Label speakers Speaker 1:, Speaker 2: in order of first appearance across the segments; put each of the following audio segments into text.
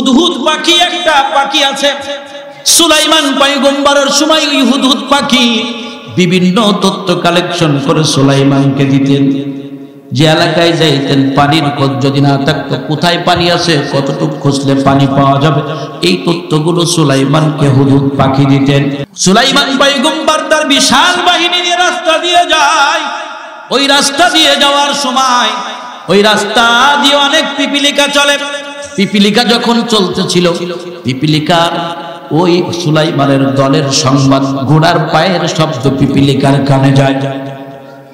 Speaker 1: হুদহুদ পাখি একটা পাখি আছে। সুলাইমান পয়গম্বরের সময় ওই হুদহুদ পাখি বিভিন্ন তথ্য কালেকশন করে সুলাইমানকে দিতেন। যে এলাকায় যাইতেন পানির খোঁজ যদি না থাকতো, কোথায় পানি আছে, কতটুকু খুঁজলে পানি পাওয়া যাবে, এই তথ্যগুলো সুলাইমানকে হুদহুদ পাখি দিতেন। সুলাইমান পয়গম্বর তার বিশাল বাহিনী নিয়ে রাস্তা দিয়ে যায়। ওই রাস্তা দিয়ে যাওয়ার সময় ওই রাস্তা দিয়ে অনেক পিপিলিকা চলে। পিপিলিকা যখন চলতেছিল, পিপিলিকার ওই সুলাইমানের দলের সংবাদ, ঘোড়ার পায়ের শব্দ পিপিলিকার কানে যায়।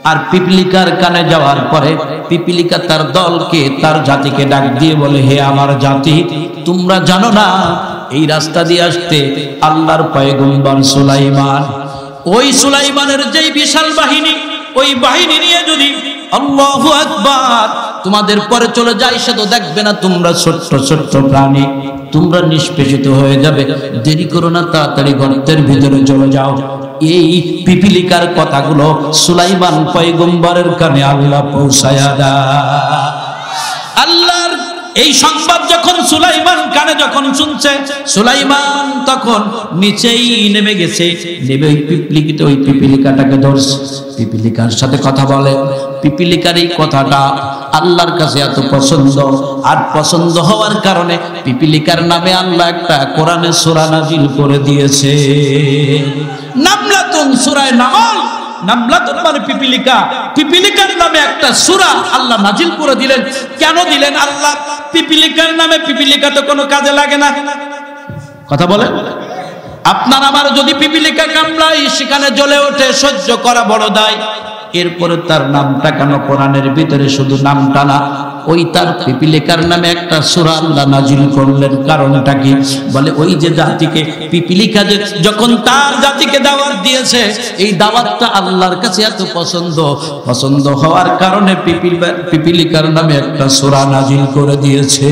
Speaker 1: আর পিপিলিকার কানে যাওয়ার পরে পিপিলিকা তার দলকে, তার জাতিকে ডাক দিয়ে বলে, হে আমার জাতি, তোমরা জানো না এই রাস্তা দিয়ে আসতে আল্লাহর পয়গম্বর সুলাইমান, ওই সুলাইমানের যেই বিশাল বাহিনী, ওই বাহিনী নিয়ে যদি আল্লাহু আকবার তোমাদের পরে চলে যায়, সে তো দেখবে না তোমরা ছোট্ট ছোট্ট প্রাণী, তোমরা নিষ্পেষিত হয়ে যাবে। দেরি করো না, তাড়াতাড়ি গর্তের ভিতরে চলে যাও। এই পিপিলিকার কথাগুলো সুলাইমান পয়গম্বরের কানে আল্লাহ পৌঁছায়া দেয়। আল্লাহর এই সংবাদ যখন সুলাইমান কানে যখন শুনছে, সুলাইমান তখন নিচেই নেমে গেছে। নেমে ওই পিপিলিকাটাকে ধরছে, পিপিলিকার সাথে কথা বলে। পিপিলিকার এই কথাটা আল্লাহর কাছে এত পছন্দ, আর পছন্দ হওয়ার কারণে পিপিলিকার নামে আল্লাহ একটা কোরআনে সূরা নাজিল করে দিয়েছে। নামলাতুন সূরা নামল, নামলাতুন মানে পিপিলিকা, পিপিলিকার নামে একটা সূরা আল্লাহ নাজিল করে দিলেন। কেন দিলেন আল্লাহ? পিপিলিকার নামে, পিপিলিকা তো কোনো কাজে লাগে না। কথা বলে, আপনার আমার যদি পিপিলিকা কামড়ায়, সেখানে জ্বলে ওঠে, সহ্য করা বড় দায়। এরপরে তার নামটা কেন কোরআনের ভিতরে শুধু নামটা না, ওই তার পিপিলিকার নামে একটা সূরা আল্লাহ নাজিল করলেন। কারণটা কি? বলে ওই যে জাতিকে পিপিলিকা যে যখন তার জাতিকে দাওয়াত দিয়েছে, এই দাওয়াতটা আল্লাহর কাছে এত পছন্দ হওয়ার কারণে পিপিলিকার নামে একটা সূরা নাজিল করে দিয়েছে।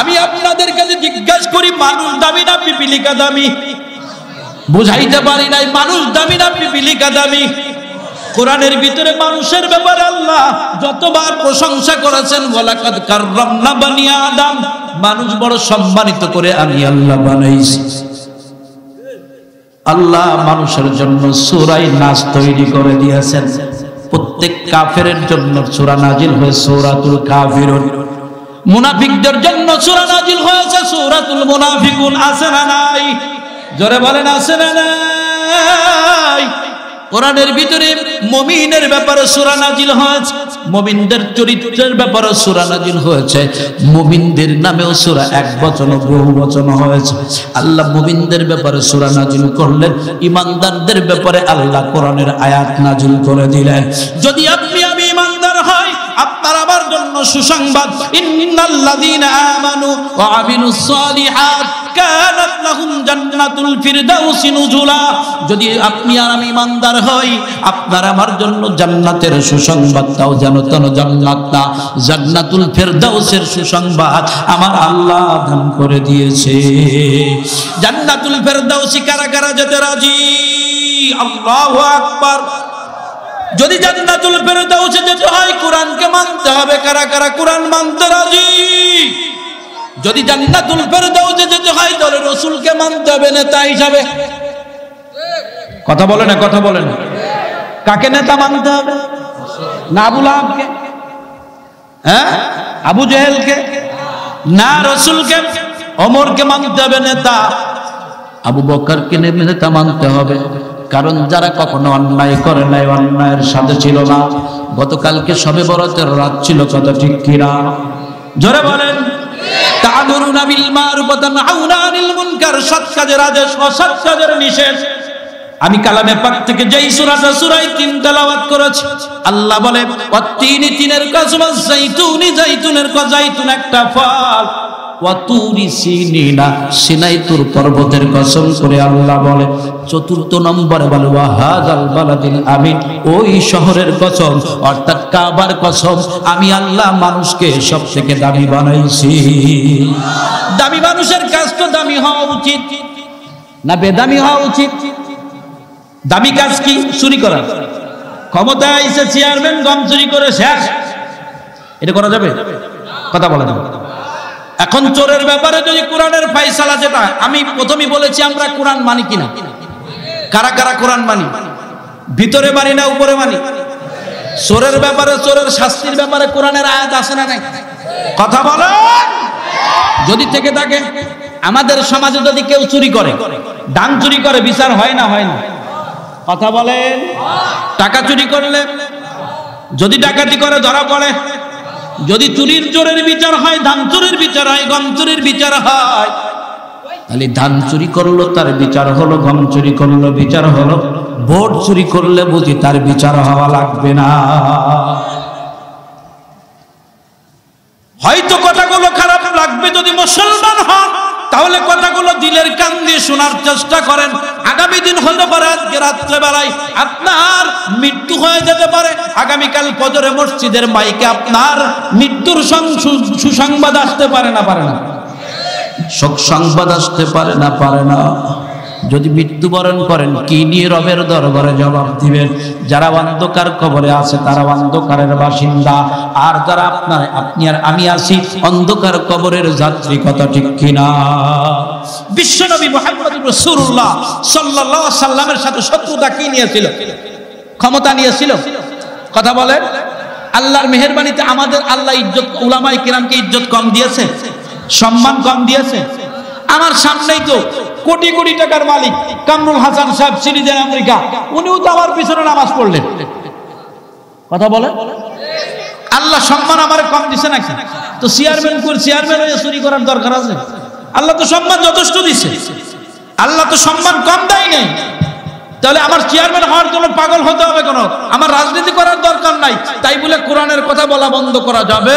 Speaker 1: আমি আপনাদের কাছে জিজ্ঞাসা করি, মানুষ দামি না পিপিলিকা দামি? বুঝাইতে পারি নাই, মানুষ দামি না পিপিলিকা দামি? কোরআনের ভিতরে মানুষের ব্যাপারে আল্লাহ যতবার প্রশংসা করেছেন, ওয়ালাকাদ কাররামনা বানি আদম, মানুষ বড় সম্মানিত করে আমি আল্লাহ বানাইছি। আল্লাহ মানুষের জন্য সূরা নাস তৈরি করে দিয়েছেন। প্রত্যেক কাফেরের জন্য সূরা নাজিল হয়েছে সূরাতুল কাফিরুন। মুনাফিকদের জন্য সূরা নাজিল হয়েছে সূরাতুল মুনাফিকুন। আছে না নাই? জোরে বলেন, আছে না নাই? কোরআনের ভিতরে মুমিনের ব্যাপারে সূরা নাজিল হয়েছে, মুমিনদের চরিত্রের ব্যাপারে সূরা নাজিল হয়েছে। মুমিনদের নামেও সূরা এক বচন বহু বচন হয়েছে। আল্লাহ মুমিনদের ব্যাপারে সূরা নাজিল করলেন, ঈমানদারদের ব্যাপারে আল্লাহ কোরআনের আয়াত নাজিল করে দিলেন। যদি আপনি আমি ঈমানদার হই, আপনার আমার জন্য সুসংবাদ, ইন্নাল্লাযীনা আমানু ওয়া আমিলুস সালিহাত কানাত লাহুম জান্নাতুল ফিরদাউসি নুজুলা। যদি আপনি আর আমি ঈমানদার হই, আপনার আমার জন্য জান্নাতের সুসংবাদটাও যেন তেন জান্নাত না, জান্নাতুল ফিরদাউসের সুসংবাদ আমার আল্লাহ দান করে দিয়েছে। জান্নাতুল ফিরদাউসি কারা কারা যেতে রাজি? আল্লাহু আকবার। যদি জান্নাতুল ফিরদাউসে যেতে হয়, কোরআনকে মানতে হবে। কারা কারা কোরআন মানতে রাজি? যদি জান্নাতুল ফিরদাউসে যেতে হয়, তাহলে রাসূলকে মানতে হবে নেতা হিসাবে। কথা বলে না, কথা বলে না। কাকে নেতা মানতে হবে? না আবু লাহাবকে, হ্যাঁ, আবু জেহেলকে না, রাসূলকে। ওমরকে মানতে হবে নেতা, আবু বকরকে নেতা মানতে হবে। কারণ যারা কখনো অন্যায় করে নাই, অন্যায়ের সাথে ছিল না। গতকালকে শবে বরাতের রাত ছিল, কথা ঠিক কিনা? জোরে বলেন। তা'মুরুনা বিল মারুফ ওয়া তানহাউনা আনিল মুনকার, সৎ কাজের আদেশ, অসৎ কাজের নিষেধ। আমি কালামে পাক থেকে যেই সূরাটা সূরা ৩ তেলাওয়াত করেছি, আল্লাহ বলে ওয়াত-তিনি, তিনের কসম, যাইতুনি, যাইতুনের কসম, যাইতুন একটা ফল, ওয়া তুরি সিনিনা, সিনাই তুর পর্বতের কসম করে আল্লাহ বলে। চতুর্থ নম্বরে বলে ওয়া হাযাল বালাদিল আমিন, ওই শহরের কসম, অর্থাৎ কাবার কসম। আমি আল্লাহ মানুষকে সবথেকে দামি বানাইছি। দামি মানুষের কাজ তো দামি হওয়া উচিত না বেদামি হওয়া উচিত? দামি কাজ কি? চুরি করা। ক্ষমতায় আইছে চেয়ারম্যান, গম চুরি করে শেষ, এটা করা যাবে? কথা বলা যাবে? এখন চোরের ব্যাপারে যদি কোরআনের ফায়সালা, যেটা আমি প্রথমেই বলেছি, আমরা কোরআন মানি কিনা? কারা কারা কোরআন মানি? ভিতরে মানি না উপরে মানি? চোরের ব্যাপারে, চোরের শাস্তির ব্যাপারে কোরআনের আয়াত আছে না নাই? কথা বলেন। যদি থেকে থাকে, আমাদের সমাজে যদি কেউ চুরি করে, ডান চুরি করে, বিচার হয় না হয় না? কথা বলেন। টাকা চুরি করলে, যদি ডাকাতি করে ধরা পড়ে, যদি চুরির চোরের বিচার হয়, ধান চুরির বিচার হয়, গম চুরির বিচার হয়, তাহলে ধান চুরি করলো তার বিচার হলো, গম চুরি করলো বিচার হলো, ভোট চুরি করলে বুঝি তার বিচার হওয়া লাগবে না? হয়তো কথাগুলো খারাপ লাগবে, যদি মুসলমান হন তাহলে কথাগুলো দিলের কান দিয়ে শোনার চেষ্টা করেন। আগামী দিন হতে পারে আজকে রাত্রেবেলায় আপনার মৃত্যু হয়ে যেতে পারে, আগামীকাল ফজরে মসজিদের মাইকে আপনার মৃত্যুর সুসংবাদ আসতে পারে না পারে না? শোক সংবাদ আসতে পারে না পারে না? যদি মৃত্যুবরণ করেন, কি নিয়ে রবের দরবারে জবাব দিবেন? যারা অন্ধকার কবরে আছে তারা অন্ধকারের বাসিন্দা, আর যারা আপনি আর আমি আছি অন্ধকার কবরের যাত্রী। কথা ঠিক কিনা? বিশ্বনবী মুহাম্মদুর রাসূলুল্লাহ সাল্লাল্লাহু আলাইহি সাল্লামের সাথে শত্রুতা কি নিয়েছিল? ক্ষমতা নিয়েছিল। কথা বলেন। আল্লাহর মেহেরবানিতে আমাদের আল্লাহ ইজ্জত, উলামায়ে কিরামকে ইজ্জত কম দিয়েছে, সম্মান কম দিয়েছে। আমার সামনেই তো কোটি কোটি টাকার মালিক কামরুল হাসান সাহেব, সিরিজের আমেরিকা, উনিও তো আমার পিছনে নামাজ পড়লেন। কথা বলে। আল্লাহ সম্মান আমার কম দিছে নাকি? তো চেয়ারম্যান হয়ে চুরি করার দরকার আছে? আল্লাহ তো সম্মান যথেষ্ট দিছে, আল্লাহ তো সম্মান কম দেয় নাই। তাহলে আমার চেয়ারম্যান হওয়ার জন্য পাগল হতে হবে কেন? আমার রাজনীতি করার দরকার নাই, তাই বলে কোরআনের কথা বলা বন্ধ করা যাবে?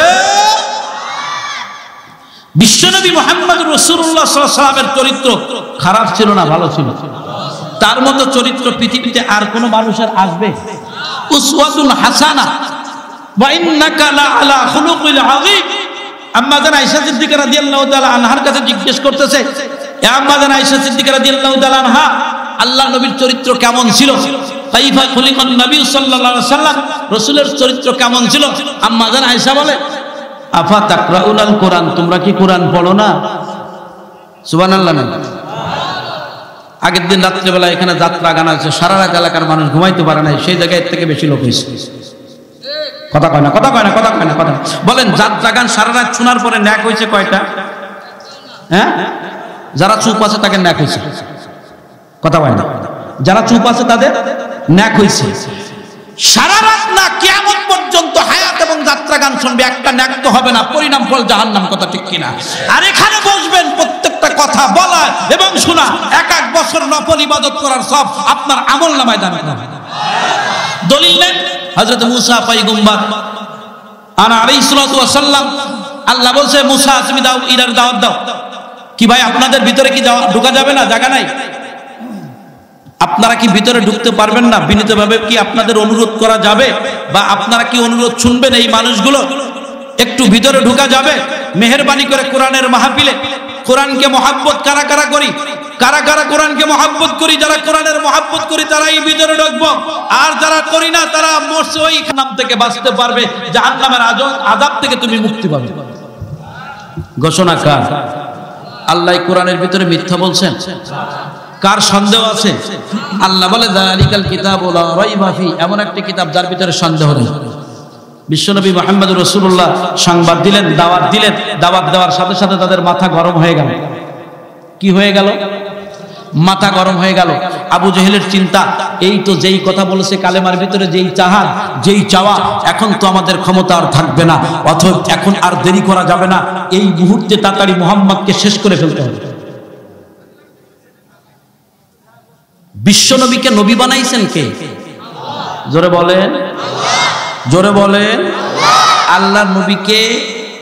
Speaker 1: বিশ্বনবী মুহাম্মদুর রাসূলুল্লাহ সাল্লাল্লাহু আলাইহি ওয়াসাল্লামের চরিত্র খারাপ ছিল না ভালো ছিল? তার মতো চরিত্র পৃথিবীতে আর কোন মানুষের আসবে? উসওয়াতুন হাসানা ওয়া ইন্নাকা লাআলা খুলুকিল আযীম। আম্মা জান আয়েশা সিদ্দিকা রাদিয়াল্লাহু তাআলা আনহার কাছে জিজ্ঞেস করতেছে, এ আম্মা জান আয়েশা সিদ্দিকা রাদিয়াল্লাহু তাআলা আনহা, আল্লাহর নবীর চরিত্র কেমন ছিল? কাইফা খুলিকান নবী সাল্লাল্লাহু আলাইহি ওয়াসাল্লাম, রাসূলের চরিত্র কেমন ছিল? আম্মা জান আয়েশা বলে, আফা তাকরাউনাল কোরআন, তোমরা কি কোরআন পড়ো না? সুবহানাল্লাহ না? আগের দিন রাত্রেবেলা এখানে যাত্রা গান আছে, সারা রাত এলাকার মানুষ ঘুমাইতে পারে না, সেই জায়গায় থেকে বেশি লোক হয়েছে। কথা কয় না, কথা কয় না, কথা কয় না, কথা বলেন। যাত্রা গান সারা রাত শোনার পরে ন্যাক হয়েছে কয়টা? হ্যাঁ, যারা চুপ আছে তাকে ন্যাক হয়েছে। কথা কয় না? যারা চুপ আছে তাদের ন্যাক হয়েছে। সারা রাত না, কিয়ামত পর্যন্ত হায়াত এবং যাত্রা গান শুনবে, একটা ন্যাক তো হবে না, পরিণাম ফল জাহান্নাম। কথা ঠিক কিনা? আর এখানে বসবেন, প্রত্যেকটা কথা বলা এবং শোনা, এক এক বছর নফল ইবাদত করার সব আপনার আমলনামায় দান করা। দলিল নেন হযরত মুসা পয়গম্বর আলাইহিস সালাতু ওয়াস সালাম, আল্লাহ বলছে মুসা তুমি দাও, ইরার দাওয়াত দাও। কি ভাই আপনাদের ভিতরে কি ঢোকা যাবে না? জায়গা নাই? আপনারা কি ভিতরে ঢুকতে পারবেন না? বিনীতভাবে কি আপনাদের অনুরোধ করা যাবে? বা আপনারা কি অনুরোধ শুনবেন? এই মানুষগুলো একটু ভিতরে ঢোকা যাবে? মেহেরবানি করে কোরআনের মাহফিলে কোরআনকে মহাব্বত কারা কারা করি, কারা কারা কোরআনকে মহাব্বত করি, যারা কোরআনের মহাব্বত করি তারাই ভিতরে ঢুকবো, আর যারা করি না তারা মরছে ওই নাম থেকে বাঁচতে পারবে, জাহান্নামের আযাব থেকে তুমি মুক্তি পাবে। ঘোষণা কার? আল্লাহ কোরআনের ভিতরে মিথ্যা বলছেন? কার সন্দেহ আছে? আল্লাহ বলে যালিকাল কিতাবু লা রাইবা ফি, এমন একটা কিতাব যার ভিতরে সন্দেহ নেই। বিশ্বনবী মুহাম্মদুর রাসূলুল্লাহ সংবাদ দিলেন, দাওয়াত দিলেন, দাওয়াত দেওয়ার সাথে সাথে তাদের মাথা গরম হয়ে গেল। কি হয়ে গেল? মাথা গরম হয়ে গেল। আবু জেহেলের চিন্তা, এই তো যেই কথা বলেছে কালেমার ভিতরে, যেই চাহাত, যেই চাওয়া, এখন তো আমাদের ক্ষমতা আর থাকবে না, অথচ এখন আর দেরি করা যাবে না, এই মুহূর্তে তাড়াতাড়ি মুহাম্মদকে শেষ করে ফেলতে হবে। বিশ্বনবীকে নবী বানাইছেন কে? জোরে বলেন, জোরে বলেন। আল্লাহর নবীকে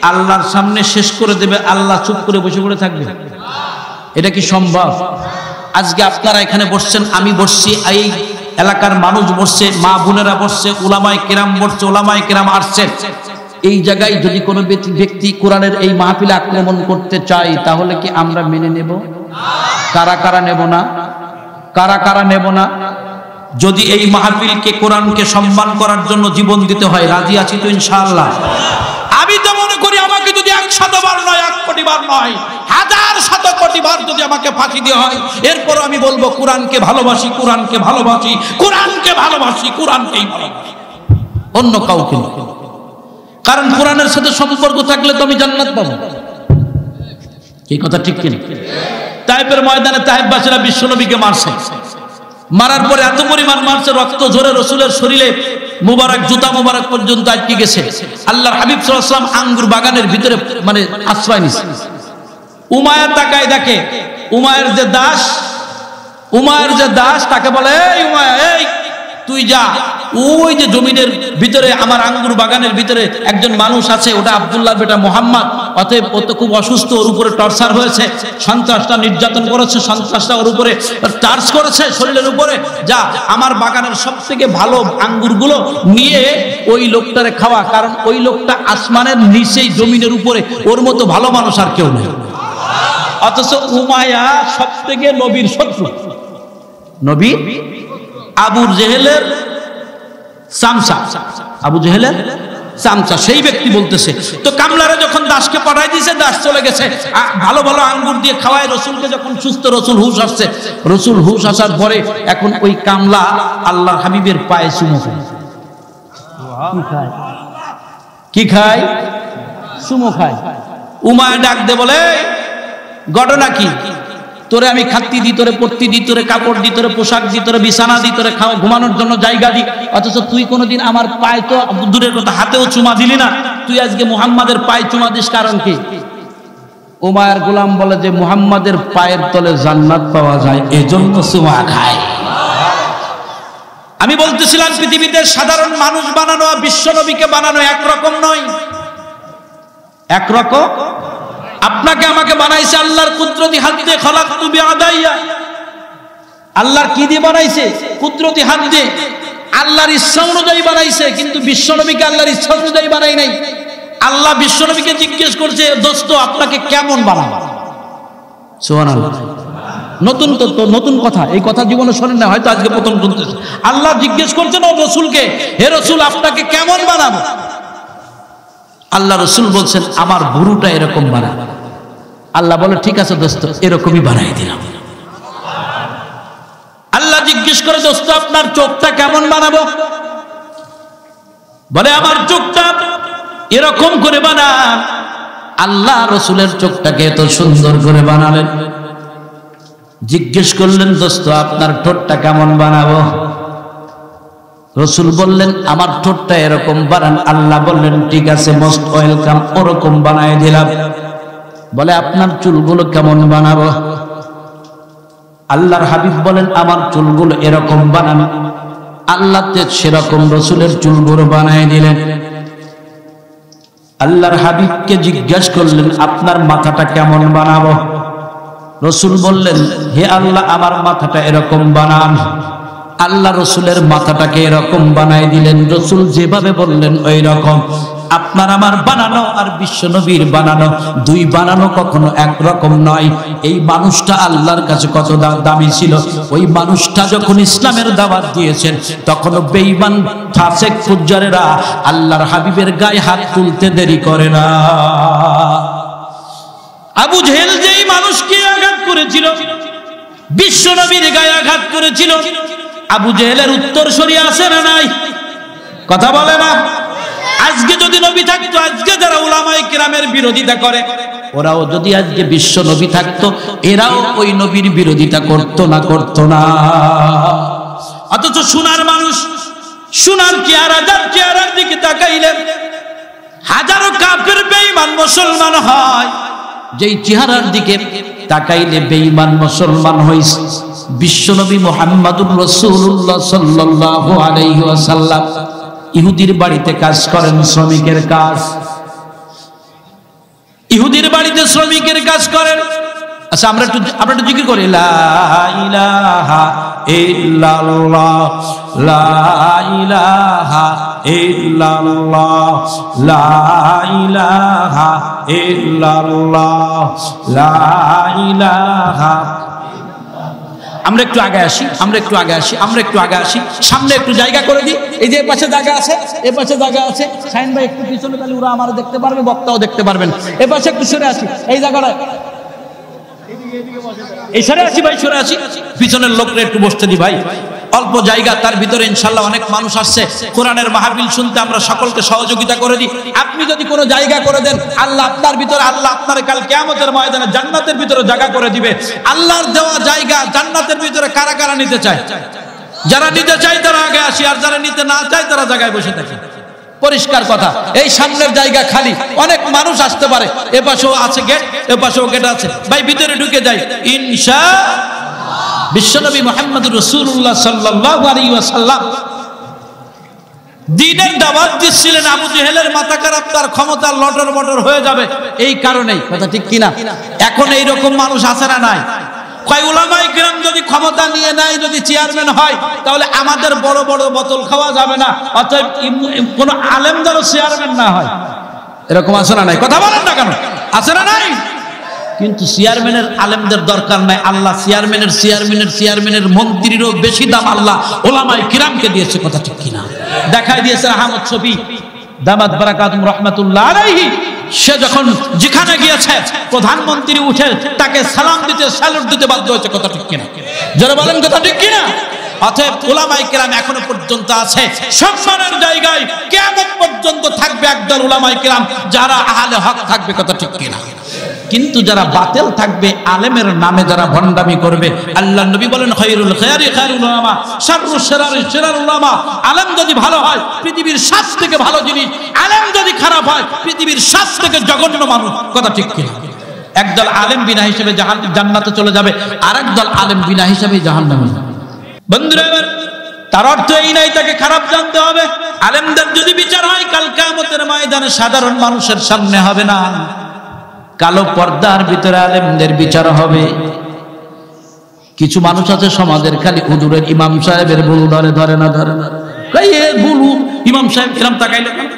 Speaker 1: আল্লাহর সামনে শেষ করে দেবে, আল্লাহ চুপ করে বসে পড়ে থাকবে? এটা কি সম্ভব? আজকে আপনারা এখানে বসছেন, আমি বসছি, এই এলাকার মানুষ বসছে, মা বোনেরা বসছে, উলামায়ে কেরাম বসছে, উলামায়ে কেরাম আসছে। এই জায়গায় যদি কোনো ব্যক্তি কোরআনের এই মাহফিলে আক্রমণ করতে চায়, তাহলে কি আমরা মেনে নেব? কারা কারা নেব না? কারা কারা নেব না? যদি এই মাহফিলকে, কোরআনকে সম্মান করার জন্য জীবন দিতে হয়, রাজি আছি তো ইনশাআল্লাহ? আমি তো মনে করি আমাকে যদি 100বার নয় 1 কোটি বার নয় 1000 কোটি বার যদি আমাকে ফাঁকি দেওয়া হয়, এরপর আমি বলবো কোরআনকে ভালোবাসি, কোরআনকে ভালোবাসি, কোরআনকে ভালোবাসি, কোরআনকেই ভালোবাসি, অন্য কাউকে না। কারণ কোরআনের সাথে সম্পর্ক থাকলে তো আমি জান্নাত পাবো। এই কথা ঠিক কিনা? তাইফের ময়দানে তাইফবাসীরা বিশ্বনবীকে মারছে, মারার পরে এত পরিমাণ মারছে, রক্ত ঝরে রসুলের শরীরে মুবারক, জুতা মুবারক পর্যন্ত আটকে গেছে। আল্লাহর হাবিব সাল্লাল্লাহু আলাইহি ওয়াসাল্লাম আঙ্গুর বাগানের ভিতরে মানে আশ্রয় নিছে। উমায়া তাকায় দেখে উমায়ের যে দাস তাকে বলে, এই উমায়া, এই তুই যা, ওই যে জমিনের ভিতরে আমার আঙ্গুর বাগানের ভিতরে একজন মানুষ আছে, ওটা আব্দুল্লাহর বেটা মুহাম্মদ, অতএব ও তো খুব অসুস্থ, ওর উপরে টর্চার হয়েছে, সন্ত্রাসটা নির্যাতন করেছে, সন্ত্রাসটা ওর উপরে টার্চ করেছে শরীরের উপরে, যা আমার বাগানের সবথেকে ভালো আঙ্গুরগুলো নিয়ে ওই লোকটারে খাওয়া, কারণ ওই লোকটা আসমানের নিচেই জমিনের উপরে, ওর মতো ভালো মানুষ আর কেউ নেই। অথচ উমায়া সবথেকে নবীর শত্রু, নবী আবু জেহেলের চামচা, আবু জেহেলের চামচা, সেই ব্যক্তি বলতেছে। তো কামলারে যখন দাসকে পাঠাই দিয়েছে, দাস চলে গেছে, ভালো ভালো আঙ্গুর দিয়ে খাওয়ায় রসুলকে, যখন সুস্থ রসুল হুশ আসছে, রসুল হুশ আসার পরে এখন ওই কামলা আল্লাহর হাবিবের পায়ে চুমো খায়। কি খায়? চুমো খায়। উমায় ডাক দে বলে, ঘটনা কি? তোরে আমি খাদ্য দিই, তোরে পট্টি দিই, তোরে কাপড় দিই, তোরে পোশাক দিই, তোরে বিছানা দিই, তোরে খাওয়া ঘুমানোর জন্য জায়গা দিই, অথচ তুই কোনোদিন আমার পায়ে তো দূরের কথা হাতেও চুমা দিলি না, তুই আজকে মুহাম্মাদের পায়ে চুমা দিস, কারণ কি? উমায়ের গোলাম বলে যে মুহাম্মাদের পায়ের তলে জান্নাত পাওয়া যায়, এজন্য চুমা খায়। আমি বলতেছিলাম পৃথিবীতে সাধারণ মানুষ বানানো আর বিশ্বনবীকে বানানো একরকম নয়, একরকম। আপনাকে আমাকে বানাইছে আল্লাহর কুদরতি হাত দিয়ে, খলাকতু বিআদাইয়া, আল্লাহর কি দিয়ে বানাইছে? কুদরতি হাত দিয়ে, আল্লাহর ইচ্ছা অনুযায়ী বানাইছে, কিন্তু বিশ্বনবীকে আল্লাহর ইচ্ছা অনুযায়ী বানাই নাই। আল্লাহ বিশ্বনবীকে জিজ্ঞেস করছে, দোস্ত আপনাকে কেমন বানাবো? সুবহানাল্লাহ। নতুন তত্ত্ব, নতুন কথা, এই কথা জীবনে শোনেন না, হয়তো আজকে প্রথম শুনতেছে। আল্লাহ জিজ্ঞেস করছেন ও রসুলকে, হে রসুল আপনাকে কেমন বানাবো? আল্লাহ রসুল বলছেন আমার বুড়ুটা এরকম বানাবো। আল্লাহ বলে ঠিক আছে দোস্ত, এরকমই বানাই দিলাম। আল্লাহ জিজ্ঞেস করে, দোস্ত আপনার চোখটা কেমন বানাবো? বলে আমার চোখটা এরকম করে বানান। আল্লাহ রসুলের চোখটাকে এত সুন্দর করে বানালেন। জিজ্ঞেস করলেন, দোস্ত আপনার ঠোঁটটা কেমন বানাবো? রসুল বললেন আমার ঠোঁটটা এরকম বানান। আল্লাহ বললেন ঠিক আছে, মোস্ট ওয়েলকাম, ওরকম বানাই দিলাম। বলে আপনার চুলগুলো কেমন বানাবো? আল্লাহর হাবিব বলেন আমার চুলগুলো এরকম বানান। আল্লাহ সেরকম রসুলের চুলগুলো বানাই দিলেন। আল্লাহর হাবিবকে জিজ্ঞাসা করলেন আপনার মাথাটা কেমন বানাবো? রসুল বললেন হে আল্লাহ আমার মাথাটা এরকম বানান। আল্লাহ রসুলের মাথাটাকে এরকম বানাই দিলেন। রসুল যেভাবে বললেন ওই রকম। আপনার আমার বানানো আর বিশ্বনবীর বানানো, দুই বানানো কখনো একরকম নয়। এই মানুষটা আল্লাহর কাছে কত দামি ছিল। ওই মানুষটা যখন ইসলামের দাওয়াত দিয়েছেন, তখন বেঈমান ফাসেক ফুজ্জারেরা আল্লাহর হাবিবের গায়ে হাত তুলতে দেরি করে না। আবু জেহেল যেই মানুষকে আঘাত করেছিল, বিশ্বনবীর গায়ে আঘাত করেছিল, আবু জেহেলের উত্তরসূরি আছে না নাই? কথা বলে না? আজকে যদি নবী থাকতো, আজকে যারা উলামায়ে কিরামের বিরোধিতা করে, ওরাও যদি আজকে বিশ্ব নবী থাকতো, এরাও ওই নবীর বিরোধিতা করতো না। অথচ সোনার মানুষ, সোনার চেহারা, যার চেহারার দিকে তাকাইলেন হাজারো কাফের বেঈমান মুসলমান হয়, যেই চেহারার দিকে তাকাইলে বেঈমান মুসলমান হইছে বিশ্বনবী মুহাম্মদুর রাসূলুল্লাহ সাল্লাল্লাহু আলাইহি ওয়াসাল্লাম। ইহুদির বাড়িতে কাজ করেন, শ্রমিকের কাজ। ইহুদির বাড়িতে শ্রমিকের কাজ করেন। আচ্ছা আমরা একটু জিকির করি, লা ইলাহা ইল্লাল্লাহ, লা ইলাহা ইল্লাল্লাহ, লা ইলাহা ইল্লাল্লাহ, লা ইলাহা। আমরা একটু আগে আসি, আমরা একটু আগে আসি, আমরা একটু আগে আসি, সামনে একটু জায়গা করে দিই। এই যে পাশে জায়গা আছে, এ পাশে জায়গা আছে, শাহিন ভাই একটু পিছনে, তাহলে ওরা আমার দেখতে পারবে, বক্তাও দেখতে পারবেন। এ পাশে একটু সরে আসি, এই জায়গাটা এই সরে আসি ভাই, সরে আসি, পিছনের লোকরা একটু বসতে দি ভাই, অল্প জায়গা, তার ভিতরে ইনশাআল্লাহ অনেক মানুষ আসছে কোরআনের মাহফিল শুনতে, আমরা সকলকে সহযোগিতা করে দিই। আপনি যদি কোনো জায়গা করে দেন, আল্লাহ আপনার ভিতরে, আল্লাহ আপনার কাল কিয়ামতের ময়দানে জান্নাতের ভিতরে জায়গা করে দিবে। আল্লাহর দেওয়া জায়গা জান্নাতের ভিতরে কারা কারা নিতে চায়? যারা নিতে চায় তারা আগে আসি, আর যারা নিতে না চায় তারা জায়গায় বসে থাকে। পরিষ্কার কথা, এই সামনের জায়গা খালি, অনেক মানুষ আসতে পারে। এ পাশেও আছে গেট, এ পাশেও গেট আছে, ভাই ভিতরে ঢুকে যাই ইনশাআল্লাহ। বিশ্বনবী মুহাম্মদুর রাসূলুল্লাহ সাল্লাল্লাহু আলাইহি ওয়াসাল্লাম দ্বীনের দাওয়াত দিচ্ছিলেন। আবু জেহেলের মাথা খারাপ, তার ক্ষমতা লটর বটর হয়ে যাবে, এই কারণেই। কথা ঠিক কিনা? এখন এইরকম মানুষ আছে না নাই? কয় উলামায়ে কিরাম যদি ক্ষমতা নিয়ে নেয়, যদি চেয়ারম্যান হয়, তাহলে আমাদের বড় বড় বোতল খাওয়া যাবে না, অতএব কোন আলেম যেন চেয়ারম্যান না হয়। এরকম আছে না নাই? কথা বলেন না কেন? আছে না নাই? কিন্তু চেয়ারম্যানের আলেমদের দরকার নাই। আল্লাহ চেয়ারম্যানের মন্ত্রীরও বেশি দাম আল্লাহ উলামায়ে কিরামকে দিয়েছে। কথা ঠিক কিনা? দেখাই দিয়েছে আহমদ শফী দামাত বারাকাতুম রাহমাতুল্লাহ আলাইহি, সে যখন যেখানে গিয়েছে প্রধানমন্ত্রী উঠে তাকে সালাম দিতে, স্যালুট দিতে বাধ্য হয়েছে। কথা ঠিক কিনা? যারা বলেন কথা ঠিক কিনা? অতএব উলামায়ে কিরাম এখনো পর্যন্ত আছে, সম্মানের জায়গায় কিয়ামত পর্যন্ত থাকবে একদল উলামায়ে কিরাম যারা আহলে হক থাকবে। কথা ঠিক কিনা? কিন্তু যারা বাতিল থাকবে, আলেমের নামে যারা ভণ্ডামি করবে, আল্লাহর নবী বলেন খায়রুল খায়রি খায়রুল উলামা শাররুশ শারারি শারারুল উলামা। আলেম যদি ভালো হয় পৃথিবীর সবথেকে ভালো জিনিস, আলেম যদি খারাপ হয় পৃথিবীর সবথেকে জঘন্য মানুষ। কথা ঠিক কিনা? একদল আলেম বিনা হিসেবে জান্নাতে চলে যাবে, আরেকদল আলেম বিনা হিসেবে জাহান্নামে যাবে। বন্ধুরা, তার অর্থ এই নাই তাকে খারাপ জানতে হবে। আলেমদের যদি বিচার হয় কাল কিয়ামতের ময়দানে সাধারণ মানুষের সামনে হবে না, কালো পর্দার ভিতরে আলেমদের বিচার হবে। কিছু মানুষ আছে সমাজের, খালি হুজুরের ইমাম সাহেবের ভুল ধরে না ধরে না, ভুল ইমাম সাহেব কিরম তাকাইলে কেন?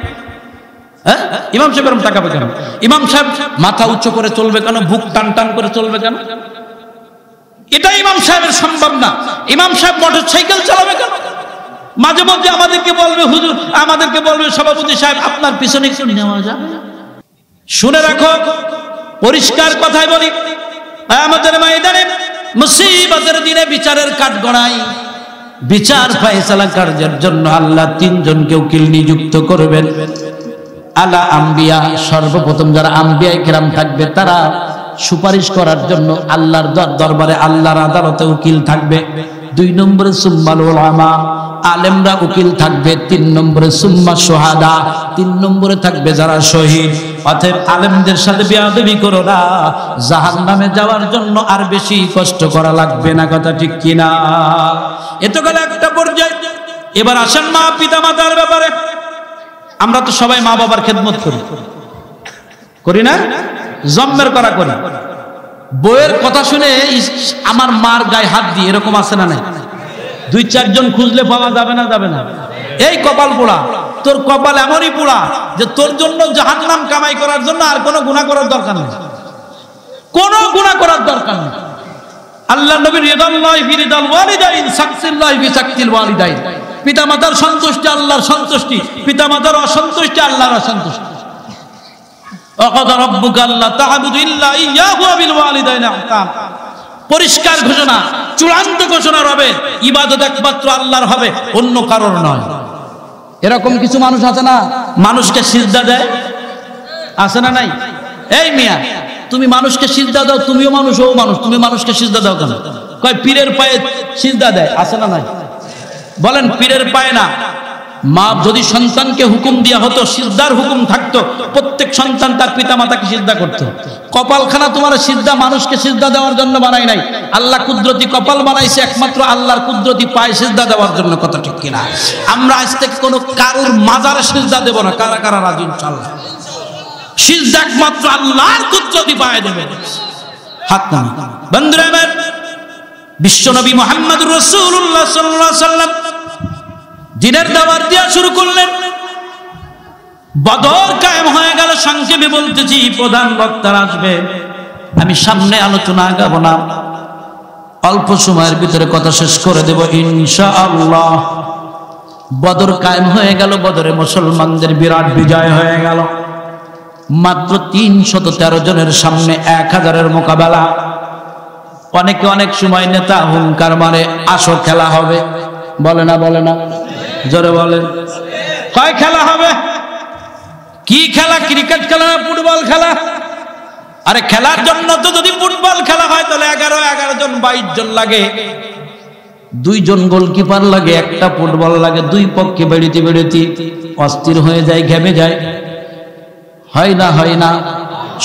Speaker 1: হ্যাঁ, ইমাম সাহেব এরকম তাকাবে কেন? ইমাম সাহেব মাথা উচ্চ করে চলবে কেন? বুক টান টান করে চলবে কেন? এটা ইমাম সাহেবের সম্ভব না। ইমাম সাহেব মোটরসাইকেল চালাবে কেন? মাঝে মধ্যে আমাদেরকে বলবে হুজুর, আমাদেরকে বলবে সভাপতি সাহেব আপনার পিছনে একটু নেওয়া যাবে। শুনে রাখো, পরিষ্কার কথাই বলি, আমাদের ময়দানে মুসিবতের দিনে বিচারের কাঠগড়ায় বিচার ফয়সালা কার্যের জন্য আল্লাহ তিনজনকে উকিল নিযুক্ত করবেন। আলা আম্বিয়া, সর্বপ্রথম যারা আম্বিয়ায়ে কেরাম থাকবে তারা সুপারিশ করার জন্য আল্লাহর দরবারে, আল্লাহর আদালতে উকিল থাকবে। 2 নম্বরে সুম্মাল উলামা, আলেমরা উকিল থাকবে। 3 নম্বরে সুম্মা শুহাদা, 3 নম্বরে থাকবে যারা শহীদ। অতএব আলেমদের সাথে বেয়াদবি করো না, জাহান্নামে যাওয়ার জন্য আর বেশি কষ্ট করা লাগবে না। কথা ঠিক কিনা? এত গেল একটা পর্যায়ে। এবার আসেন মা পিতা মাতার ব্যাপারে। আমরা তো সবাই মা বাবার খেদমত করি না? জম্মের করা করি। বইয়ের কথা শুনে আমার মার গায়ে হাত দিয়ে, এরকম আছে না নাই? 2-4 জন খুঁজলে পাওয়া যাবে না? যাবে না? এই কপাল পোড়া, তোর কপাল এমনই পোড়া যে তোর জন্য জাহান্নাম কামাই করার জন্য আর কোনো গুনাহ করার দরকার নেই, কোনো গুনাহ করার দরকার নেই। আল্লাহ নবী রিদাল্লাহি ফি রিদাল ওয়ালিদাইন সাকসিল্লাহি ফি সাকসিল ওয়ালিদাইন। পিতামাতার সন্তুষ্টি আল্লাহর সন্তুষ্টি, পিতামাতার অসন্তুষ্টি আল্লাহর অসন্তুষ্টি। ওয়াকাদা রাব্বুকা আল্লা তা'বুদু ইল্লা ইয়্যাহু ওয়া বিল ওয়ালিদাইনি ইহসান। পরিষ্কার ঘোষণা, চূড়ান্ত ঘোষণা হবে, ইবাদত একমাত্র আল্লাহর হবে, অন্য কারোর নয়। এরকম কিছু মানুষ আছে না, মানুষকে সিজদা দেয়, আছে না নাই? এই মিয়া, তুমি মানুষকে সিজদা দাও, তুমিও মানুষ, ও মানুষ, তুমি মানুষকে সিজদা দাও কেন? কয় পীরের পায়ে সিজদা দেয়, আছে না নাই? বলেন পীরের পায়ে না। মা যদি সন্তানকে হুকুম দেওয়া হতো, সিজদার হুকুম থাকতো, প্রত্যেক সন্তান তার পিতা মাতাকে সিজদা করত। কপালখানা তোমার সিজদা মানুষকে সিজদা দেওয়ার জন্য বানাই নাই, আল্লাহ কুদরতি কপাল বানাইছে একমাত্র আল্লাহর কুদরতি পায়ে সিজদা দেওয়ার জন্য। কথা ঠিক কিনা? আমরা আজ থেকে কোনো কারুর মাজারে সিজদা দেব না। কারা কারা রাজি? ইনশাআল্লাহ। সিজদা একমাত্র আল্লাহর কুদরতি পায়ে দেবে। হাত নামান। বন্ধুরা আমার, বিশ্বনবী মুহাম্মদুর রাসূলুল্লাহ সাল্লাল্লাহু আলাইহি ওয়াসাল্লাম দিনের দাওয়াত দেওয়া শুরু করলেন। বদর কায়েম হয়ে গেল। সংক্ষেপে বলতেছি, প্রধান বক্তারা আসবে, আমি সামনে আলোচনা আগাবো না। অল্প সময়ের ভিতরে কথা শেষ করে দেব ইনশাআল্লাহ। বদর কায়েম হয়ে গেল, বদরে মুসলমানদের বিরাট বিজয় হয়ে গেল। মাত্র 313 জনের সামনে 1000-এর মোকাবেলা। অনেকে অনেক সময় নেতা হুঙ্কার মারে আসো খেলা হবে, বলে না বলে না, জোরে বলে। কয় খেলা হবে? কি খেলা? ক্রিকেট খেলা না ফুটবল খেলা? আরে খেলার জন্য তো যদি ফুটবল খেলা হয় তাহলে 11 জন 22 জন লাগে, 2 জন গোলকিপার লাগে, একটা ফুটবল লাগে, 2 পক্ষে বেড়িতে বেড়িতে অস্থির হয়ে যায়, ঘেমে যায়। হয় না হয় না?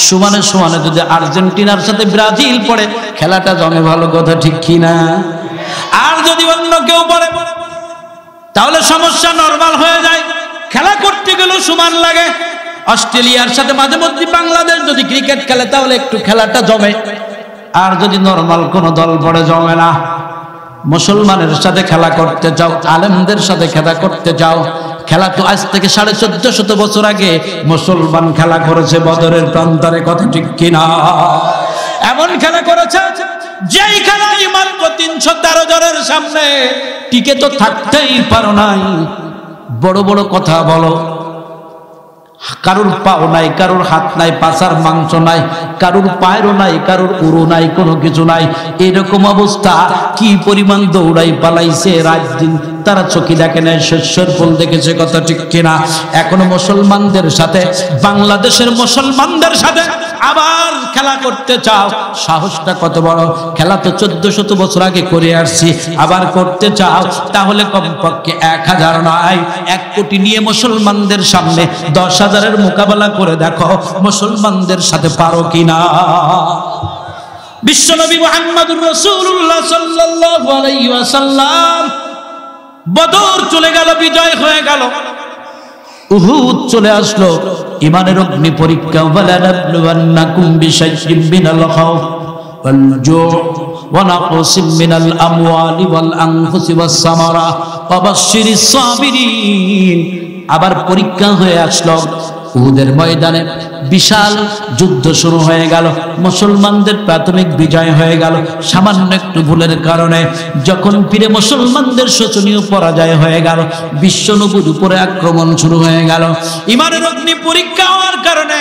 Speaker 1: সমানে সমানে যদি আর্জেন্টিনার সাথে ব্রাজিল পড়ে খেলাটা জমে, ভালো কথা ঠিক কি না? আর যদি অন্য কেউ পড়ে তাহলে সমস্যা নরমাল হয়ে যায়। খেলা করতে গেলেও সমান লাগে। অস্ট্রেলিয়ার সাথে মাঝে মধ্যে বাংলাদেশ যদি ক্রিকেট খেলে তাহলে একটু খেলাটা জমে, আর যদি নরমাল কোন দল পড়ে জমে না। মুসলমানের সাথে খেলা করতে চাও, আলেমদের সাথে খেলা করতে চাও, খেলা তো আজ থেকে 1450 বছর আগে মুসলমান খেলা করেছে বদরের প্রান্তরে, কথা ঠিক কিনা? এমন খেলা করেছে যেই খেলায় মাত্র 313 জনের সামনে টিকে তো থাকতেই পারো নাই। বড় বড় কথা বলো, কারুর পাও নাই, কারুর হাত নাই, পাছার মাংস নাই, কারুর পায়েরও নাই, কারুর উরু নাই, কোনো কিছু নাই। এরকম অবস্থা, কি পরিমাণ দৌড়াই পালাইছে রাত দিন, তারা চোখে দেখে নাই, শস্যের ফুল দেখেছে, কথা ঠিক কিনা? এখনো মুসলমানদের সাথে, বাংলাদেশের মুসলমানদের সাথে আবার খেলা করতে চাও? সাহসটা কত বড়! খেলা তো 1400 বছর আগে করে আসছি, আবার করতে চাও? তাহলে কমপক্ষে 1000 নয় 1 কোটি নিয়ে মুসলমানদের সামনে 10,000-এর মোকাবেলা করে দেখো মুসলমানদের সাথে পারো কিনা। বিশ্বনবী মুহাম্মদুর রাসূলুল্লাহ সাল্লাল্লাহু আলাইহি ওয়াসাল্লাম বদর চলে গেল, বিজয় হয়ে গেল, উহুদ চলে আসলো। ইমানের অগ্নি পরীক্ষা, ওয়ালানাবলুওয়ান্নাকুম বিশাইইম মিনাল খাউফ ওয়াল জু' ওয়া নাকসিম মিনাল আমওয়ালি ওয়াল আনফুসি ওয়াস সামারা ওয়া বাশশিরিস সাবিরিন। আবার পরীক্ষা হয়ে আসলো। উহুদের ময়দানে বিশাল যুদ্ধ শুরু হয়ে গেল, মুসলমানদের প্রাথমিক বিজয় হয়ে গেল। সামান্য একটু ভুলের কারণে যখন ফিরে মুসলমানদের শোচনীয় পরাজয় হয়ে গেল, বিশ্বনবীর উপরে আক্রমণ শুরু হয়ে গেল। ইমানের অগ্নি পরীক্ষা হওয়ার কারণে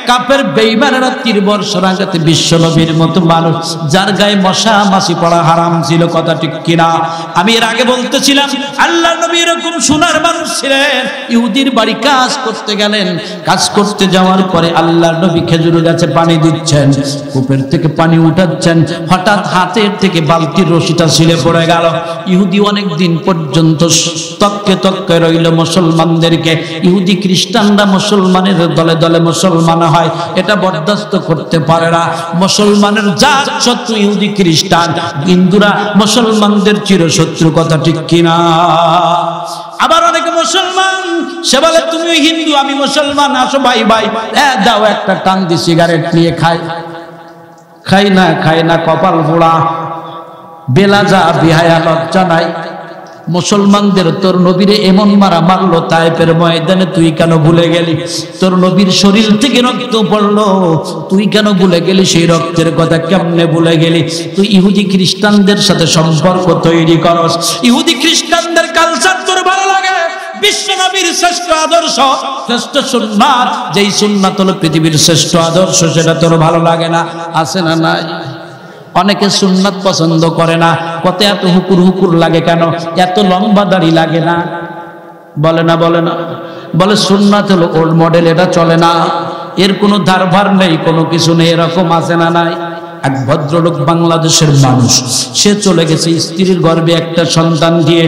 Speaker 1: কাফের বেঈমানেরা তীর বর্ষণ আঘাতে বিশ্বনবীর মতো মানুষ, যার গায়ে মশা মাছি পড়া হারাম ছিল, কথা ঠিক কিনা? আমি এর আগে বলতেছিলাম আল্লাহর নবী এরকম সোনার মানুষ ছিলেন। ইহুদির বাড়ি কাজ করতে গেলেন, কাজ করতে যাওয়ার পরে আল্লাহর নবী খেজুর গাছে পানি দিচ্ছেন, কূপের থেকে পানি উঠাচ্ছেন, হঠাৎ হাতের থেকে বালতির রশিটা ছিঁড়ে পড়ে গেল। ইহুদি অনেক দিন পর্যন্ত তককে তককে রইল মুসলমানদেরকে। ইহুদি খ্রিস্টানরা মুসলমানের দলে দলে মুসলমান হয়, এটা বরদাস্ত করতে পারে না। মুসলমানের জাত শত্রু ইহুদি খ্রিস্টান, হিন্দুরা মুসলমানদের চিরশত্রু, কথা ঠিক কিনা? আবার অনেকে মুসলমান, সে বলে তুমি হিন্দু আমি মুসলমান, আসো ভাই ভাই, দাও একটা টান দি সিগারেট নিয়ে খাই। খাই না কপাল পোড়া, বেলাজা বিহায়া লজ্জা নাই। মুসলমানদের তোর নবীরে এমন মারা মারলো তায়েফের ময়দানে, তুই কেন ভুলে গেলি? তোর নবীর শরীর থেকে রক্ত পড়লো, তুই কেন ভুলে গেলি? সেই রক্তের কথা কেমনে ভুলে গেলি? তুই ইহুদি খ্রিস্টানদের সাথে সম্পর্ক তৈরি করস, ইহুদি খ্রিস্টানদের কালচার তোর ভালো লাগে। বিশ্বনবীর শ্রেষ্ঠ আদর্শ, শ্রেষ্ঠ সুন্নাত, যেই সুন্নাত হলো পৃথিবীর শ্রেষ্ঠ আদর্শ, সেটা তোর ভালো লাগে না? আছে না নাই? অনেকে সুন্নাত পছন্দ করে না, কত এত হুকুর হুকুর লাগে কেন? এত লম্বা দাড়ি লাগে না, বলে না বলে না? বলে সুন্নাত হলো ওল্ড মডেল, এটা চলে না, এর কোনো ধারভার নেই, কোনো কিছু নেই, এরকম আছে না নাই? এক ভদ্রলোক বাংলাদেশের মানুষ, সে চলে গেছে স্ত্রীর গর্ভে একটা সন্তান দিয়ে,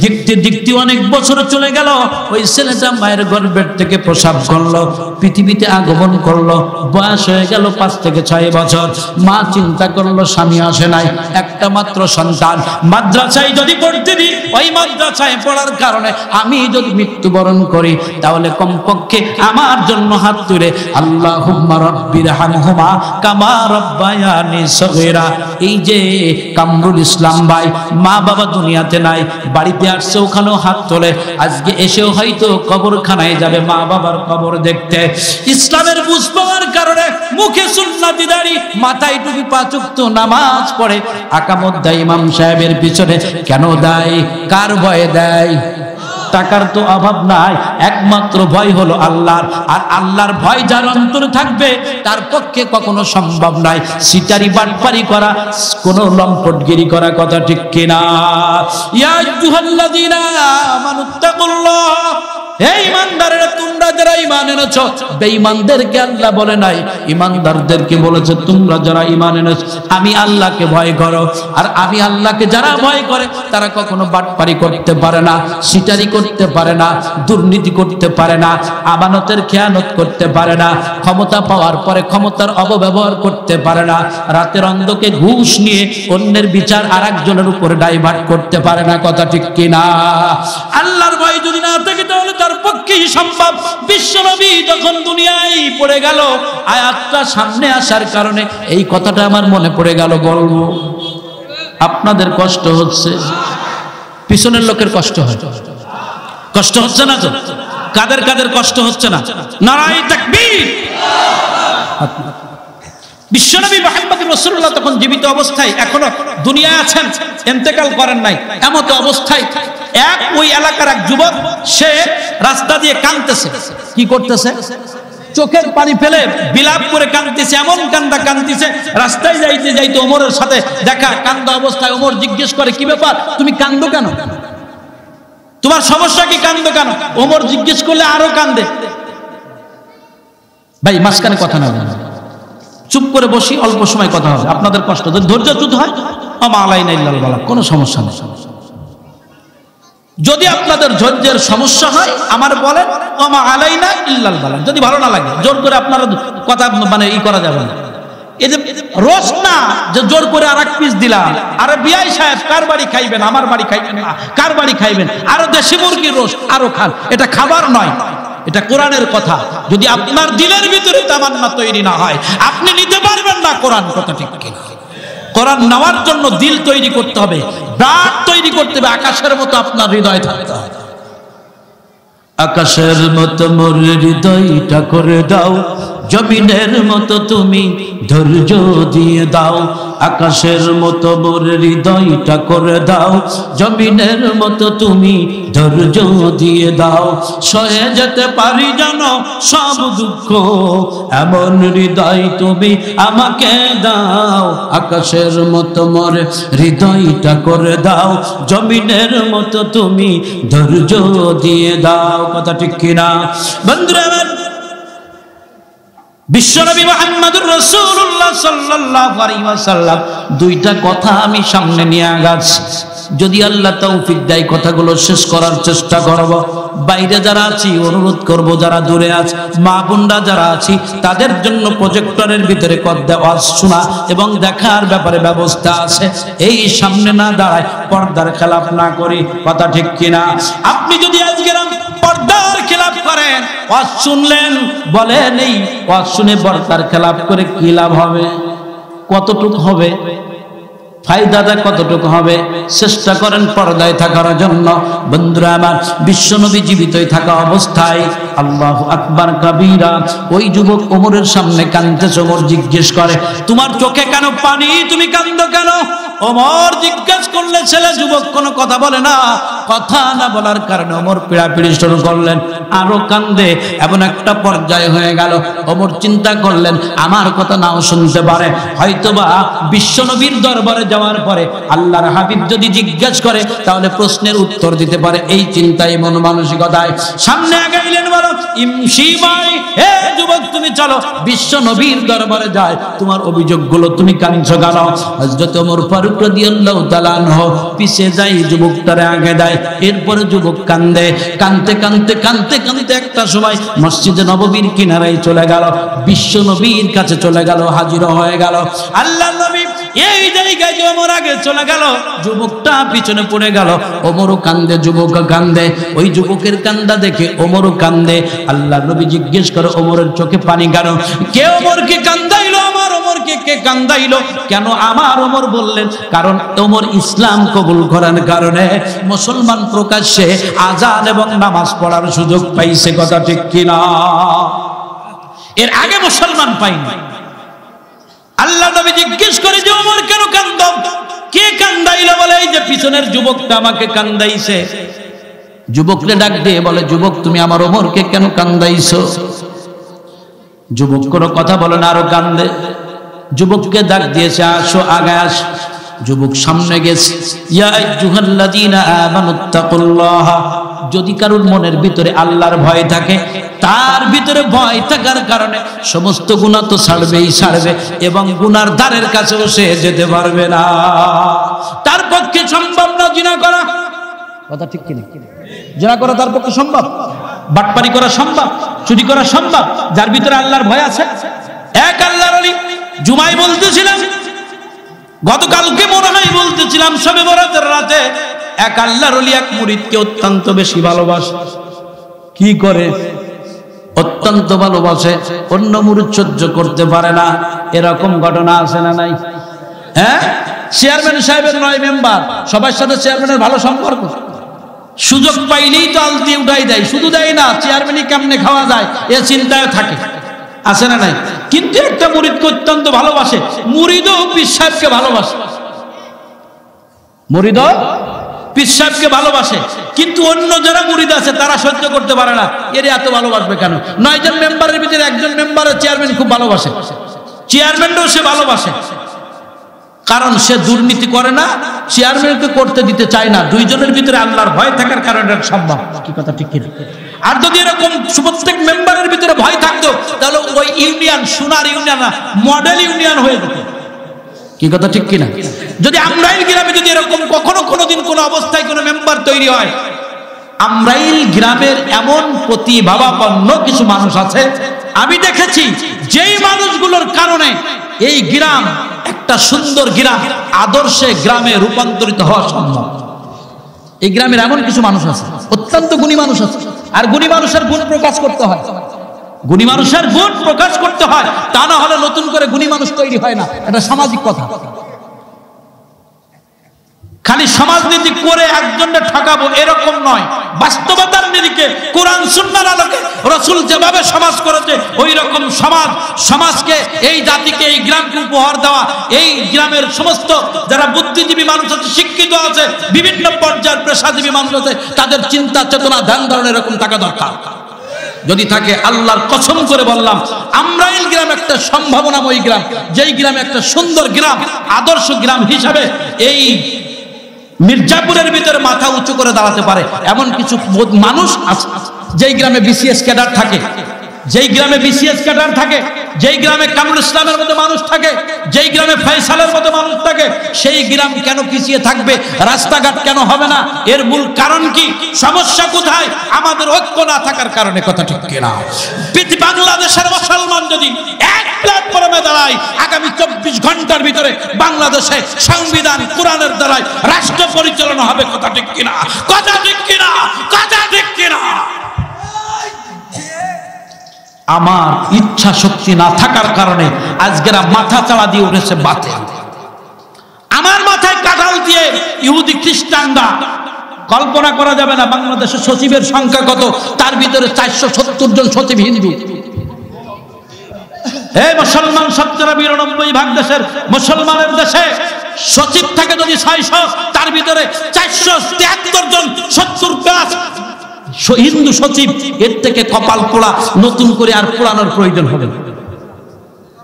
Speaker 1: দেখতে দেখতে অনেক বছর চলে গেল। ওই ছেলেটা মায়ের গর্ভের থেকে প্রসব করলো, পৃথিবীতে আগমন করলো, বয়স হয়ে গেল 5 থেকে 6 বছর। মা চিন্তা করলো স্বামী আসে নাই, একটা মাত্র সন্তান, মাদ্রাসায় যদি পড়তে দিই, ওই মাদ্রাসায় পড়ার কারণে আমি যদি মৃত্যুবরণ করি, তাহলে কমপক্ষে আমার জন্য হাত তুলে আল্লাহুম্মা রাব্বিরহামহুমা কামা রাব্বায়ানি বানানি সগীরা। এই যে কামরুল ইসলাম ভাই মা বাবা দুনিয়াতে নাই, বাড়িতে আসছে ওখানেও হাত তোলে, আজকে এসেও হয়তো কবরখানায় যাবে মা বাবার কবর দেখতে। ইসলামের বুঝ পাওয়ার কারণে মুখে সুন্নতি দাড়ি, মাথায় টুপি, পাঁচ ওয়াক্ত নামাজ পড়ে, আকামত দেয় ইমাম সাহেবের পিছনে। কেন দেয়? কার ভয়ে দেয়? টাকার তো অভাব নাই, একমাত্র ভয় হলো আল্লাহর। আর আল্লাহর ভয় যার অন্তরে থাকবে তার পক্ষে কখনো সম্ভব নয় সিটারি বাটপারি করা, কোনো লম্পটগিরি করা। কথা ঠিক কিনা? ইয়া আইয়ুহাল্লাযীনা আমানুত্তাকুল্লাহ, হে ঈমানদারেরা, তোমরা যারা ঈমান এনেছো, বেঈমানদেরকে আল্লাহ বলে নাই, ঈমানদারদেরকে বলেছে তোমরা যারা ঈমান এনেছো আমি আল্লাহকে ভয় করো। আর আমি আল্লাহকে যারা ভয় করে তারা কখনো বাটপারি করতে পারে না, সিটারি করতে পারে না, দুর্নীতি করতে পারে না, আমানতের খেয়ানত করতে পারে না, ক্ষমতা পাওয়ার পরে ক্ষমতার অপব্যবহার করতে পারে না, রাতের অন্ধকে ঘুষ নিয়ে অন্যের বিচার আরেকজনের উপরে ডাইভার্ট করতে পারে না। কথা ঠিক কিনা? আল্লাহর ভয় যদি না থাকে তাহলে তার পক্ষেই সম্ভব। বিশ্বনবী যখন দুনিয়ায় পড়ে গেল, আয়াতটা সামনে আসার কারণে এই কথাটা আমার মনে পড়ে গেল, বলবো। আপনাদের কষ্ট হচ্ছে, পিছনের লোকের কষ্ট হয়, কষ্ট হচ্ছে না তো? কাদের কাদের কষ্ট হচ্ছে না? নারায়ে তাকবীর। বিশ্বনবী মুহাম্মদ রাসূলুল্লাহ তখন জীবিত অবস্থায়, এখনো দুনিয়ায় আছেন, ইন্তেকাল করেন নাই, এমত অবস্থায় ওই এলাকার এক যুবক, সে রাস্তা দিয়ে কাঁদতেছে। কি করতেছে? চোখের পানি ফেলে বিলাপ করে কাঁদতেছে, এমন কান্দা কাঁদতেছে। রাস্তায় যাইতে যাইতে ওমরের সাথে দেখা, কান্দা অবস্থায়। ওমর জিজ্ঞেস করে, কি ব্যাপার, তুমি কান্দো কেন? তোমার সমস্যা কি, কান্দো কেন? ওমর জিজ্ঞেস করলে আরো কান্দে। ভাই মাঝখানে কথা না বলেন, চুপ করে বসি, অল্প সময় কথা হবে। আপনাদের কষ্ট যদি ধৈর্যচ্যুত হয়, আমা আলাইনা ইল্লাল বালাগ, কোনো সমস্যা নেই। যদি আপনাদের ধৈর্যের সমস্যা হয় আমার বলেন, আমা আলাইনা ইল্লাল বালাগ। যদি ভালো না লাগে জোর করে আপনারা কথা মানে করা যাবে না। এই যে রোজ না যে জোর করে আর এক পিস দিলাম, আরে বিআই সাহেব কার বাড়ি খাইবেন? আমার বাড়ি খাইবেন না, কার বাড়ি খাইবেন? আরো দেশি মুরগির রোজ আরো খান, এটা খাবার নয়, এটা কোরআনের কথা। যদি আপনার দিলের ভিতরে তামান্না তৈরি না হয়, আপনি নিতে পারবেন না কোরআন। কথা ঠিক কিনা? কোরআন নেওয়ার জন্য দিল তৈরি করতে হবে, ব্রাড তৈরি করতে হবে, আকাশের মতো আপনার হৃদয় থাকতে হবে। আকাশের মতো মোর হৃদয়টা করে দাও, জমিনের মতো তুমি ধৈর্য দিয়ে দাও। আকাশের মতো মোর হৃদয়টা করে দাও, জমিনের মতো তুমি ধৈর্য দিয়ে দাও। সয়ে যেতে পারি জানো সব দুঃখ, এমন হৃদয় তুমি আমাকে দাও। আকাশের মতো মোর হৃদয়টা করে দাও, জমিনের মতো তুমি ধৈর্য দিয়ে দাও। কথা ঠিক কিনা বন্ধুরা? বিশ্বনবী মুহাম্মদুর রাসূলুল্লাহ সাল্লাল্লাহু আলাইহি ওয়াসাল্লাম দুইটা কথা আমি সামনে নিয়ে আগাচ্ছি। যদি আল্লাহ তৌফিক দেয় কথাগুলো শেষ করার চেষ্টা করব। বাইরে যারা আছি অনুরোধ করব, যারা দূরে আছে মা বোনরা যারা আছি তাদের জন্য প্রজেক্টরের ভিতরে ওয়াজ শোনা এবং দেখার ব্যাপারে ব্যবস্থা আছে। এই সামনে না দাঁড়ায় পর্দার খেলাপ না করি। কথা ঠিক কিনা? আপনি যদি আজকে পর্দার খেলাপ করেন, ওয়াজ শুনলেন, বলেন এই ওয়াজ শুনে পর্দার খেলাপ করে কি লাভ হবে? কতটুকু হবে? ফায়দাটা কতটুকু হবে? চেষ্টা করেন পর্দায় থাকার জন্য। বন্ধুরা আমার, বিশ্বনবী জীবিতই থাকা অবস্থায় আল্লাহু আকবার কাবীরা ওই যুবক ওমরের সামনে কাঁদতেছে। ওমর জিজ্ঞেস করে, তোমার চোখে কেন পানি? তুমি কাঁদো কেন? ওমর জিজ্ঞেস করলে ছেলে যুবক কোনো কথা বলে না। কথা না বলার কারণে ওমর পিড়াপিড়ি শুরু করলেন, আরো কান্দে। এমন একটা পর্যায়ে হয়ে গেল, ওমর চিন্তা করলেন আমার কথা নাও শুনতে পারে, হয়তোবা বিশ্বনবীর দরবারে যাওয়ার পরে আল্লাহর হাবিব যদি জিজ্ঞেস করে তাহলে প্রশ্নের উত্তর দিতে পারে। এই চিন্তায় মন মানসিকতায় সামনে আগাইলেন। বলো ইমশি ভাই, হে যুবক তুমি চলো বিশ্বনবীর দরবারে যায়, তোমার অভিযোগগুলো তুমি কাঁদছো কেন? হযরত ওমর ফারুক রাদিয়াল্লাহু তাআলা আনহু পিছে যাই, যুবকটারে আগে দেয়। এরপরে যুবক কান্দে, কাঁদতে কাঁদতে কাঁদতে কাঁদতে একটা সময় মসজিদে নববীর কিনারায় চলে গেল, বিশ্বনবীর কাছে চলে গেল, হাজির হয়ে গেল। আল্লাহর নবী এই জায়গায় যে ওমর আগে চলে গেল, যুবকটা পিছনে পড়ে গেল, ওমরও কান্দে, যুবক কান্দে, ওই যুবকের কান্দা দেখে ওমরও কান্দে। আল্লাহর নবী জিজ্ঞেস করে ওমরের চোখে পানি কেন? কে ওমরকে কান্দাইলো? আমার ওমরকে কে কান্দাইলো? কেন আমার ওমর বললেন? কারণ ওমর ইসলাম কবুল করার কারণে মুসলমান প্রকাশ্যে আযান এবং নামাজ পড়ার সুযোগ পাইছে। কথা ঠিক কিনা? এর আগে মুসলমান পাইনি। আল্লাহ নবী জিজ্ঞেস করে যে ওমর কেন কান্দো? কে কান্দাইলো? বলে এই যে পিছনের যুবকটা আমাকে কান্দাইছে। যুবককে ডাক দিয়ে বলে, যুবক তুমি আমার ওমরকে কেন কান্দাইছো? যুবক কোনো কথা বলে না, আরো কান্দে। যুবককে ডাক দিয়েছে, আসো আগে আস। যুবক সামনে গেছে। ইয়া আইয়ুহাল্লাযীনা আমানুত্তাকুল্লাহ, যদি কারোর মনের ভিতরে আল্লাহর ভয় থাকে, তার ভিতরে ভয় থাকার কারণে সমস্ত গুনাহ তো ছাড়বেই ছাড়বে, এবং গুনার দ্বারের কাছেও সে যেতে পারবে না। তার পক্ষে সম্ভব না জিনা করা। কথা ঠিক কিনা? জিনা করা তার পক্ষে সম্ভব? বাটপারি করা সম্ভব? চুরি করা সম্ভব? যার ভিতরে আল্লাহর ভয় আছে। এক আল্লাহর ওলি, জুমায় বলতেছিলাম, গতকালকে মনে হয় বলতেছিলাম, শবে বরাতের রাতে এক আল্লাহর ওলি এক মুরিদকে অত্যন্ত বেশি ভালোবাসে। কি করে? অত্যন্ত ভালোবাসে, অন্য মুরিদ সহ্য করতে পারে না। এরকম ঘটনা আছে না নাই? হ্যাঁ, চেয়ারম্যান সাহেবের 9 মেম্বার, সবার সাথে চেয়ারম্যানের ভালো সম্পর্ক। সুযোগ পাইলেই তো আলতি উঠাই দেয়। শুধু দেয় না, চেয়ারম্যানই কেমনে খাওয়া যায় এ চিন্তায় থাকে। আছে না নাই? কিন্তু একটা মুরিদকে অত্যন্ত ভালোবাসে। মুরিদও পীর সাহেবকে ভালোবাসে, মুরিদও পীর সাহেবকে ভালোবাসে। কিন্তু অন্য যারা মুরিদ আছে তারা সহ্য করতে পারে না, এর এত ভালোবাসবে কেন? 9 জন মেম্বারের ভিতরে একজন মেম্বারের চেয়ারম্যান খুব ভালোবাসে, চেয়ারম্যানও সে ভালোবাসে। কারণ সে দুর্নীতি করে না, চেয়ারম্যানকে করতে দিতে চায় না। দুইজনের ভিতরে আল্লাহর ভয় থাকার কারণে সম্ভব। কি কথা ঠিক কিনা? আর যদি এরকম প্রত্যেক মেম্বারের ভিতরে ভয় থাকতো, তাহলে ওই ইউনিয়ন সোনার ইউনিয়ন না, মডেল ইউনিয়ন হয়ে যেত। কি কথা ঠিক কিনা? যদি আমরাইল গ্রামে যদি এরকম কখনো কোনোদিন কোনো অবস্থায় কোনো মেম্বার তৈরি হয়, আমরাইল গ্রামের এমন প্রতিভাবাপন্ন কিছু মানুষ আছে আমি দেখেছি, যেই মানুষগুলোর কারণে এই গ্রাম একটা সুন্দর গ্রাম, আদর্শে গ্রামে রূপান্তরিত হওয়া সম্ভব। এই গ্রামের এমন কিছু মানুষ আছে, অত্যন্ত গুণী মানুষ আছে। আর গুণী মানুষের গুণ প্রকাশ করতে হয়, গুণী মানুষের গুণ প্রকাশ করতে হয়। তা না হলে নতুন করে গুণী মানুষ তৈরি হয় না। এটা সামাজিক কথা। খালি সমাজনীতি করে একজনকে ঠকাবো এরকম নয়। বাস্তবতার নিরিখে কোরআন সুন্নাহর আলোকে রাসূল যেভাবে সমাজ করেছে ওই রকম সমাজকে, এই জাতিকে, এই গ্রামকে উপহার দেওয়া। এই গ্রামের সমস্ত যারা বুদ্ধিজীবী মানুষ আছে, শিক্ষিত আছে, বিভিন্ন পর্যায়ের পেশাজীবী মানুষ আছে, তাদের চিন্তা চেতনা ধ্যান ধারণা এরকম থাকা দরকার। যদি থাকে, আল্লাহর কসম করে বললাম, আমরাইল গ্রাম একটা সম্ভাবনাময় গ্রাম, যেই গ্রামে একটা সুন্দর গ্রাম, আদর্শ গ্রাম হিসাবে এই মির্জাপুরের ভিতরে মাথা উঁচু করে দাঁড়াতে পারে এমন কিছু মানুষ আছে। যেই গ্রামে বিসিএস ক্যাডার থাকে, যেই গ্রামে বিসিএস ক্যাডার থাকে, যেই গ্রামে কামরুল ইসলামের মতো মানুষ থাকে, যেই গ্রামে ফয়সালের মতো মানুষ থাকে, সেই গ্রাম কেন পিছিয়ে থাকবে? রাস্তাঘাট কেন হবে না? এর মূল কারণ কি? সমস্যা কোথায়? আমাদের ঐক্য না থাকার কারণে। কথা ঠিক কিনা? বাংলাদেশের মুসলমান যদি এক প্ল্যাটফর্মে দাঁড়ায়, আগামী 24 ঘন্টার ভিতরে বাংলাদেশে সংবিধান কোরআনের দ্বারাই রাষ্ট্র পরিচালনা হবে। কথা ঠিক কিনা? কথা ঠিক কিনা? কথা ঠিক কিনা? আমার ইচ্ছা শক্তি না থাকার কারণে আজকেরা মাথা চাড়া দিয়ে উঠেছে বাতিল। আমার মাথায় কাঁঠাল দিয়ে ইহুদি খ্রিস্টানরা, কল্পনা করা যাবে না বাংলাদেশের সচিবের সংখ্যা কত, তার ভিতরে 470 জন সচিব হিন্দু। এই মুসলমান 92% দেশের মুসলমানের দেশে সচিব থাকে যদি 600, তার ভিতরে 473 জন 70+ হিন্দু সচিব। এর থেকে কপাল পোড়া নতুন করে আর পোড়ানোর প্রয়োজন হবে।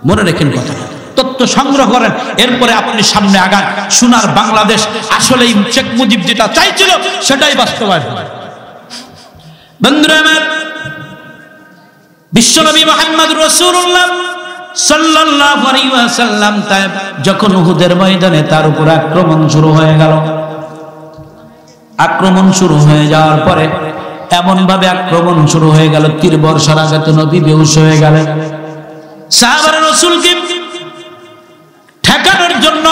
Speaker 1: মনে রাখেন কথা, তথ্য সংগ্রহ করেন, এরপরে আপনি সামনে আগান। সোনার বাংলাদেশ আসলেই শেখ মুজিব যেটা চাইছিল সেটাই বাস্তবায়ন হবে। বন্ধুরা আমার, বিশ্বনবী মুহাম্মদ রাসূলুল্লাহ সাল্লাল্লাহু আলাইহি ওয়াসাল্লাম যখন উহুদের ময়দানে তার উপর আক্রমণ শুরু হয়ে গেল, আক্রমণ শুরু হয়ে যাওয়ার পরে এমন ভাবে আক্রমণ শুরু হয়ে গেল, তীর বর্ষার আঘাতে নবী বেহুশ হয়ে গেলেন। সাহাবারা রাসূলকে ঠেকানোর জন্য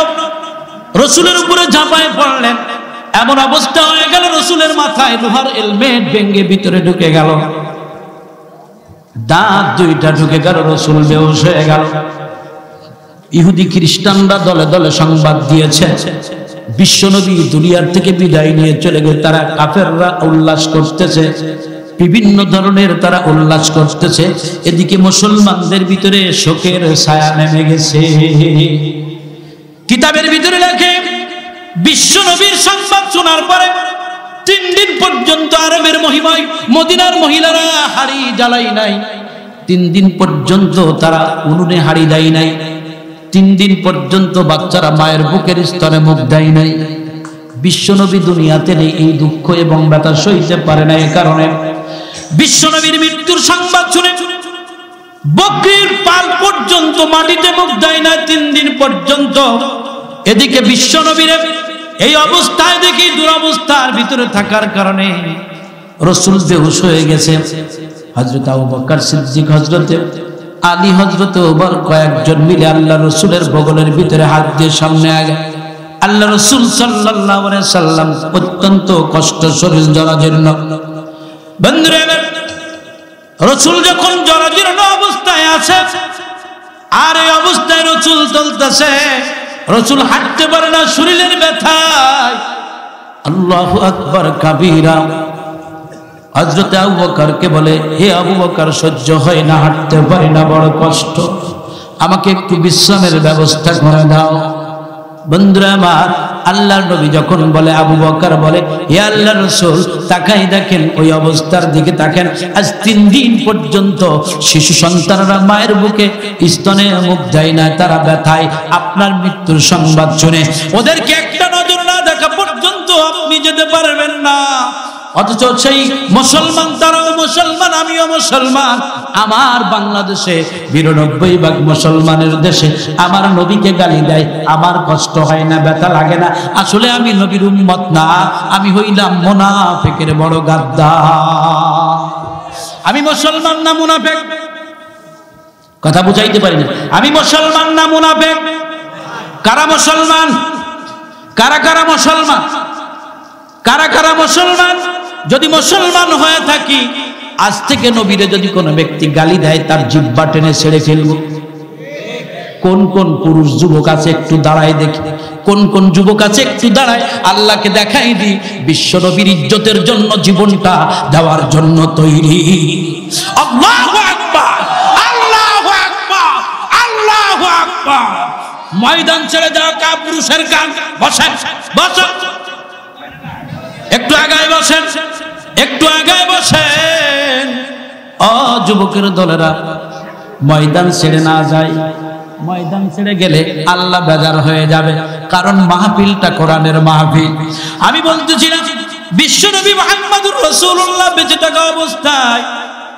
Speaker 1: রসুলের উপরে ঝাঁপায় পড়লেন। এমন অবস্থা হয়ে গেল রসুলের মাথায় লোহার হেলমেট ভেঙে ভিতরে ঢুকে গেল, দাঁত দুইটা ঢুকে গেল, রসুল বেহুশ হয়ে গেল। ইহুদি খ্রিস্টানরা দলে দলে সংবাদ দিয়েছে বিশ্বনবী দুনিয়ার থেকে বিদায় নিয়ে চলে গেছে। তারা কাফেররা উল্লাস করতেছে, বিভিন্ন ধরনের তারা উল্লাস করতেছে। এদিকে মুসলমানদের ভিতরে শোকের ছায়া নেমে গেছে। কিতাবের ভিতরে লেখে বিশ্বনবীর সংবাদ শোনার পরে 3 দিন পর্যন্ত আরবের মহিমায় মদিনার মহিলারা হাড়ি জ্বালাই নাই, 3 দিন পর্যন্ত তারা উনুনে হাড়ি দেয় নাই, 3 দিন পর্যন্ত বাচ্চারা মায়ের বুকের স্তরে মুখ দেয় নাই। বিশ্বনবী দুনিয়াতে নেই, এই দুঃখ এবং ব্যথা সইতে পারে না। এ কারণে বিশ্বনবীর মৃত্যুর সংবাদ শুনে বকরির পাল পর্যন্ত মাটিতে মুখ দেয় না 3 দিন পর্যন্ত। এদিকে বিশ্বনবীর এই অবস্থায় দেখি দুরবস্থার ভিতরে থাকার কারণে রসুল বেহুশ হয়ে গেছে। হযরত আবু বকর সিদ্দিক, হযরত আলী, হযরত ওমর কয়েকজন মিলে আল্লাহ রসুলের বগলের ভিতরে হাত দিয়ে সামনে আগে আল্লাহ রসুল সাল্লাল্লাহু আলাইহি সাল্লাম অত্যন্ত কষ্ট, শরীর জরাজীর্ণ। বন্ধুরা, রসুল যখন জরাজীর্ণ অবস্থায় আছে আর এই অবস্থায় রসুল চলতেছে, রসুল হাঁটতে পারে না শরীরের ব্যথায়। আল্লাহু আকবার কাবীরা। হযরত আবু বকরকে বলে, হে আবু বকর, সহ্য হয় না, হাঁটতে পারি না, বড় কষ্ট, আমাকে একটু বিশ্রামের ব্যবস্থা করে দাও। বন্ধুরা আমার, আল্লাহর নবী যখন বলে, আবু বকর বলে, হে আল্লাহর রাসূল, তাকাই দেখেন ওই অবস্থার দিকে তাকান। আজ 3 দিন পর্যন্ত শিশু সন্তানরা মায়ের বুকে স্তনে মুখ দেয় না, তারা ব্যথায়। আপনার মৃত্যুর সংবাদ শুনে ওদেরকে একটা নজর না দেখা পর্যন্ত আপনি যেতে পারবেন না। অথচ সেই মুসলমান, তারাও মুসলমান, আমিও মুসলমান। আমার বাংলাদেশে 92% মুসলমানের দেশে আমার নবীকে গালি দেয়, আমার কষ্ট হয় না, ব্যথা লাগে না। আসলে আমি নবীর উম্মত না, আমি হইলাম মুনাফিকের বড় গাদ্দার। আমি মুসলমান না মুনাফিক? কথা বুঝাইতে পারি না। আমি মুসলমান না মুনাফিক? কারা মুসলমান? কারা কারা মুসলমান? কারা কারা মুসলমান? যদি মুসলমান হয়ে থাকি, আজ থেকে নবীরে যদি কোনো ব্যক্তি গালি দেয়, তার জিহ্বা টেনে ছেড়ে ফেলব। কোন কোন পুরুষ যুবক আছে একটু দাঁড়ায় দেখি, কোন কোন যুবক আছে একটু দাঁড়ায়, আল্লাহকে দেখাই দি বিশ্ব নবীর ইজ্জতের জন্য জীবনটা দেওয়ার জন্য তৈরি। আল্লাহু আকবার, আল্লাহু আকবার, আল্লাহু আকবার। ময়দান ছেড়ে যাওয়া কাপুরুষের গান। বসেন, বসেন, একটু আগায় বসেন, একটু আগায় বসেন। ও যুবকের দলেরা, ময়দান ছেড়ে না যায়, ময়দান ছেড়ে গেলে আল্লাহ বেজার হয়ে যাবে, কারণ মাহফিলটা কোরআনের মাহফিল। আমি বলতেছিলাম বিশ্বনবী মুহাম্মদুর রাসূলুল্লাহ বেঁচে থাকা অবস্থায়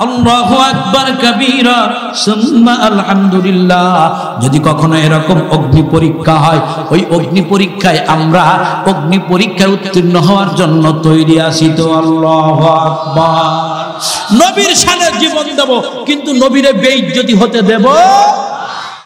Speaker 1: আল্লাহু আকবার কাবীরা সুম্মা আলহামদুলিল্লাহ, যদি কখনো এরকম অগ্নি পরীক্ষা হয়, ওই অগ্নি পরীক্ষায় আমরা অগ্নি পরীক্ষায় উত্তীর্ণ হওয়ার জন্য তৈরি আছি তো। আল্লাহু আকবার। নবীর শানে জীবন দেব, কিন্তু নবীরে বেইজ্জতি হতে দেব